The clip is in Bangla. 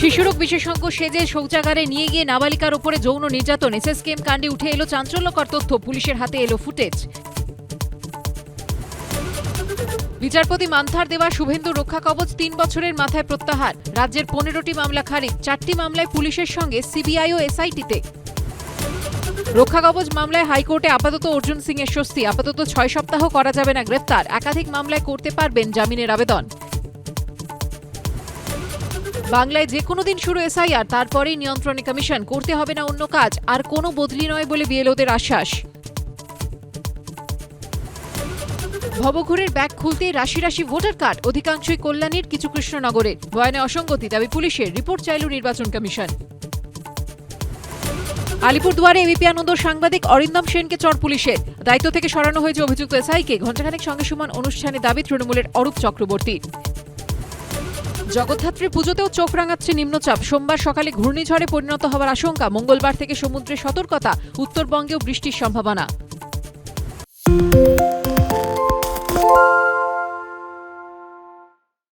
শিশুরোগ বিশেষজ্ঞ সেজে শৌচাগারে নিয়ে গিয়ে নাবালিকার উপরে যৌন নির্যাতন এসএসকেএম কাণ্ডে উঠে এলো চাঞ্চল্যকর তথ্য। পুলিশের হাতে এলো ফুটেজ। বিচারপতি মান্থার দেওয়া শুভেন্দু রক্ষা কবচ ৩ বছরের মাথায় প্রত্যাহার। রাজ্যের ১৫টি মামলা খারিজ, ৪টি মামলায় পুলিশের সঙ্গে সিবিআই ও এসআইটিতে। রক্ষা কবচ মামলায় হাইকোর্টে আপাতত অর্জুন সিং এর স্বস্তি। আপাতত ৬ সপ্তাহ করা যাবে না গ্রেফতার। একাধিক মামলায় করতে পারবেন জামিনের আবেদন। বাংলায় যে কোনো দিন শুরু এসআইআর, তারপরেই নিয়ন্ত্রণে কমিশন। করতে হবে না অন্য কাজ, আর কোনো বদলি নয় বলে বিএলওদের আশ্বাস। ভবঘুরের ব্যাগ খুলতেই রাশি রাশি ভোটার কার্ড, অধিকাংশই কল্যাণীর, কিছু কৃষ্ণনগরের। বয়ানে অসঙ্গতি, দাবি পুলিশের। রিপোর্ট চাইল নির্বাচন কমিশন। আলিপুরদুয়ারে এবিপি আনন্দ সাংবাদিক অরিন্দম সেনকে চড় পুলিশের। দায়িত্ব থেকে সরানো হয়েছে অভিযুক্ত এসআইকে। ঘণ্টাখানেক সঙ্গে সমান অনুষ্ঠানে দাবি তৃণমূলের অরূপ চক্রবর্তী। জগদ্ধাত্রী পুজোতেও চোখ রাঙাচ্ছে নিম্নচাপ। সোমবার সকালে ঘূর্ণিঝড়ে পরিণত হওয়ার আশঙ্কা। মঙ্গলবার থেকে সমুদ্রে সতর্কতা। উত্তরবঙ্গেও বৃষ্টির সম্ভাবনা।